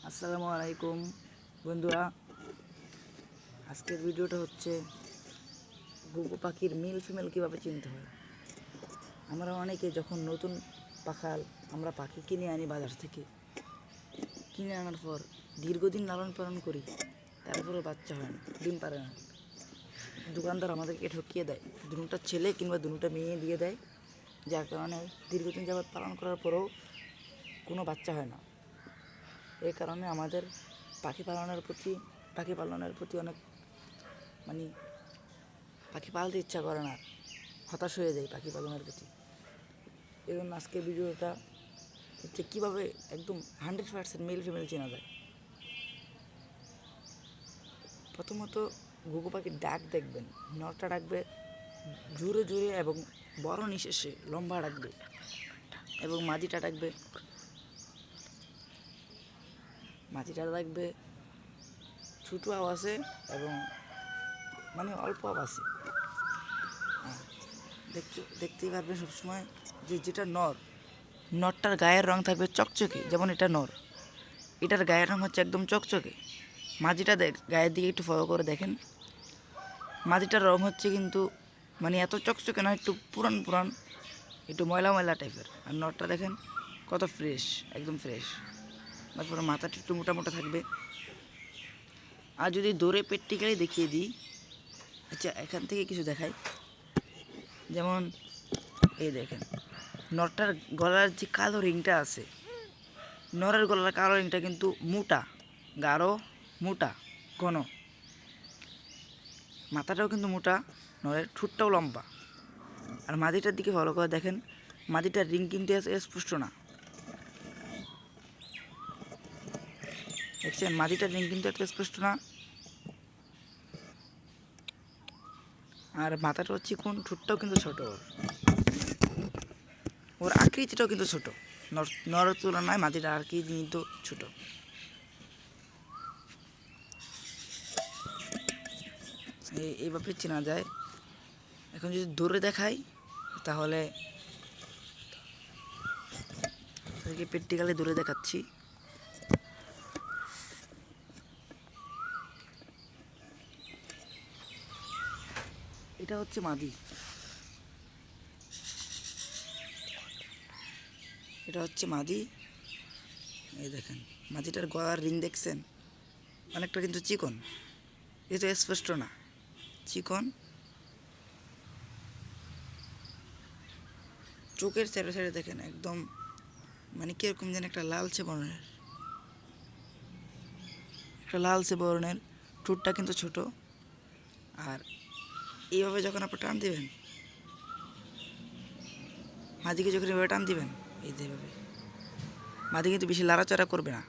আসসালামু আলাইকুম বন্ধুরা, আজকের ভিডিওটা হচ্ছে ঘুঘু পাখির মেল ফিমেল কীভাবে চিনতে হয়। আমরা অনেকে যখন নতুন আমরা পাখি কিনে আনি বাজার থেকে, কিনে আনার পর দীর্ঘদিন লালন পালন করি, তারপরে বাচ্চা হয় না, ডিম পারে না। দোকানদার আমাদেরকে ঠকিয়ে দেয়, দুটা ছেলে কিংবা দুটা মেয়ে দিয়ে দেয়, যার কারণে দীর্ঘদিন যাবৎ পালন করার পরেও কোনো বাচ্চা হয় না। এই কারণে আমাদের পাখি পালনের প্রতি অনেক পাখি পালতে ইচ্ছা করে না, হতাশ হয়ে যায় পাখি পালনের প্রতি। এই জন্য আজকের ভিডিওটা হচ্ছে কীভাবে একদম 100% মেল ফিমেল চেনা যায়। প্রথমত ঘুঘু পাখির ডাক দেখবেন, নরটা ডাকবে জোরে জোরে এবং বড় নিঃশ্বাসে লম্বা ডাকবে, এবং মাঝিটা ডাকবে ছোটো আওয়াজে এবং অল্প আওয়াজে। দেখতেই পারবেন সবসময় যেটা নরটার গায়ের রং থাকবে চকচকে, যেমন এটা নর, এটার গায়ের রং হচ্ছে একদম চকচকে। মাঝিটা গায়ের দিকে একটু ফলো করে দেখেন, মাঝিটার রং হচ্ছে কিন্তু এত চকচকে না, একটু পুরান একটু ময়লা টাইপের। আর নরটা দেখেন কত ফ্রেশ, একদম ফ্রেশ। তারপরে মাথাটা একটু মোটা থাকবে। আর যদি দৌড়ে প্র্যাকটিক্যালি দেখিয়ে দিই, আচ্ছা এখান থেকে কিছু দেখাই, যেমন এই দেখেন নরটার গলার যে কালো রিংটা আছে, নরের গলার কালো রিংটা কিন্তু গাঢ় মোটা ঘন, মাথাটাও কিন্তু মোটা, নরের ঠোঁটটাও লম্বা। আর মাদিটার দিকে ফলো করে দেখেন, মাদিটার রিং কিন্তু স্পষ্ট না, দেখছেন মাদিটার রিং কিন্তু এত স্পষ্ট না। আর মাথাটাও চিকন, ঠোঁটটাও কিন্তু ছোট, ওর আকৃতিটাও কিন্তু ছোট। নরের তুলনায় মাদিটার আকৃতি কিন্তু ছোট। এইভাবে চেনা যায়। এখন যদি দূরে দেখাই তাহলে প্র্যাকটিক্যালি দূরে দেখাচ্ছি। এটা হচ্ছে মাদি, এই দেখেন মাদিটার গলার রিং দেখছেন, অনেকটা কিন্তু চিকন, এটা স্পষ্ট না, চিকন। চোখের সাইডে দেখেন একদম কিরকম যেন একটা লালচে বর্ণের, ঠোঁটটা কিন্তু ছোট। আর এইভাবে যখন আপনি টান দিবেন, মাদিকে যখন এভাবে টান দিবেন, এই যেভাবে মাদি কিন্তু বেশি লাড়াচাড়া করবে না।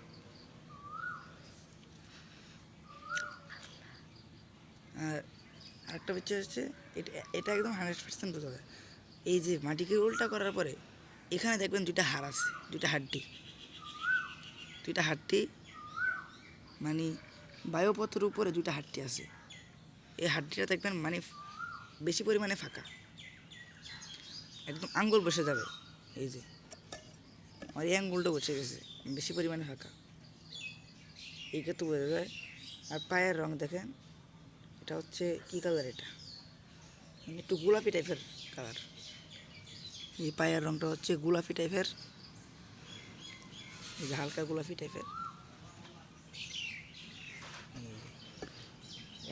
আর আরেকটা বিষয় হচ্ছে, এটা একদম 100% বোঝা যায়। এই যে মাটিকে উল্টা করার পরে এখানে দেখবেন দুইটা হাড় আছে, দুইটা হাড্ডি বায়ুপথের উপরে দুইটা হাড্ডি আছে। এই হাড্ডিটা দেখবেন বেশি পরিমাণে ফাঁকা, একদম আঙ্গুল বসে যাবে। এই যে আমার এই আঙ্গুলটা বসে গেছে, বেশি পরিমাণে ফাঁকা, এই ক্ষেত্রে বোঝা যায়। আর পায়ের রং দেখেন, এটা হচ্ছে কী কালার, এটা একটু গোলাপি টাইপের কালার। এই পায়ের রংটা হচ্ছে গোলাপি টাইপের, এই যে হালকা গোলাপি টাইপের।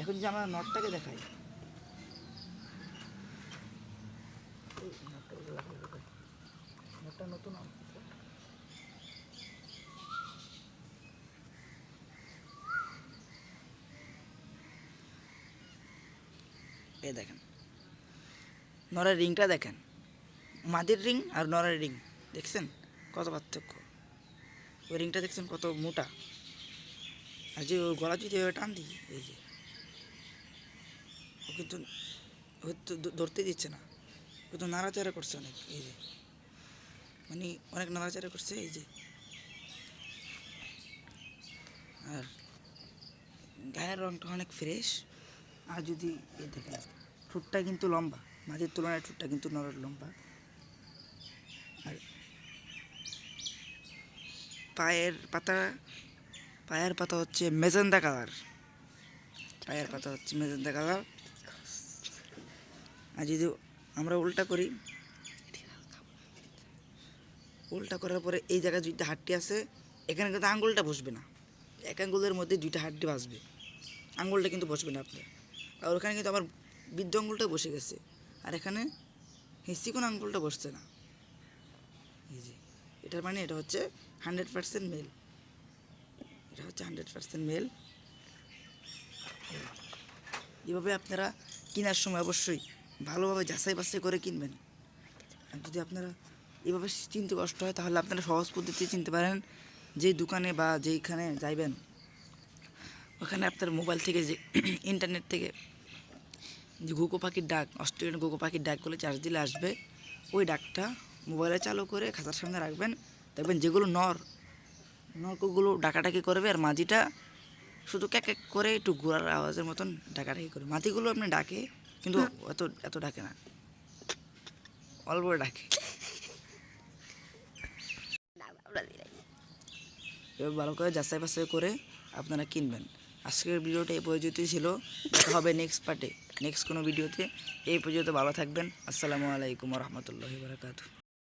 এখন যে আমরা নটটাকে দেখাই, নটটা নতুন এই দেখেন নরের রিংটা দেখেন, মাদির রিং আর নরের রিং দেখছেন কত পার্থক্য। ওই রিংটা দেখছেন কত মোটা, আর যে ওর গলা যদি টান দিই, এই যে ও কিন্তু হয়তো ধরতে দিচ্ছে না, ও তো নাড়াচাড়া করছে অনেক, এই যে অনেক নাড়াচাড়া করছে, এই যে। আর গায়ের রংটা অনেক ফ্রেশ। আর যদি এই দেখেন ঠোঁটটা কিন্তু লম্বা, মাঝের তুলনায় ঠোঁটটা কিন্তু নরম লম্বা। আর পায়ের পাতা পায়ের পাতা হচ্ছে মেজেন্টা কালার, পায়ের পাতা হচ্ছে মেজেন্টা কালার। আর যদি আমরা উল্টা করি, উল্টা করার পরে এই জায়গায় দুইটা হাড্ডি আছে, এখানে কিন্তু আঙ্গুলটা বসবে না, এক আঙ্গুলের মধ্যে দুইটা হাড্ডি বাসবে, আঙ্গুলটা কিন্তু বসবে না আপনার। আর ওখানে কিন্তু আমার বৃদ্ধ আঙ্গুলটা বসে গেছে, আর এখানে চিকন আঙ্গুলটা বসছে না। এই যে এটার মানে এটা হচ্ছে 100% মেল, এটা হচ্ছে 100% মেল। এভাবে আপনারা কেনার সময় অবশ্যই ভালোভাবে যাচাই বাছাই করে কিনবেন। আর যদি আপনারা এভাবে চিনতে কষ্ট হয় তাহলে আপনারা সহজ পদ্ধতি চিনতে পারেন। যেই দোকানে বা যেইখানে যাইবেন ওখানে আপনার মোবাইল থেকে যে ইন্টারনেট থেকে যে ঘুঘু পাখির ডাক, অস্ট্রেলিয়ান ঘুঘু পাখির ডাকগুলো চার্জ দিলে আসবে, ওই ডাকটা মোবাইলে চালু করে খাঁচার সামনে রাখবেন। দেখবেন যেগুলো নরগুলো ডাকাডাকি করবে, আর মাঝিটা শুধু ক্যাক ক্যাক করে একটু ঘোরার আওয়াজের মতন ডাকাডাকি করে। মাটিগুলো আপনি ডাকে কিন্তু এত এত ডাকে না, অল্প ডাকে। এবার ভালো করে যাচাই বাছাই করে আপনারা কিনবেন। আজকের ভিডিওটা এই পর্যন্তই ছিল, দেখা হবে নেক্সট পার্টে, নেক্সট কোনো ভিডিওতে। এই পর্যন্ত ভালো থাকবেন। আসসালামু আলাইকুম রহমতুল্লাহি বারাকাতুহু।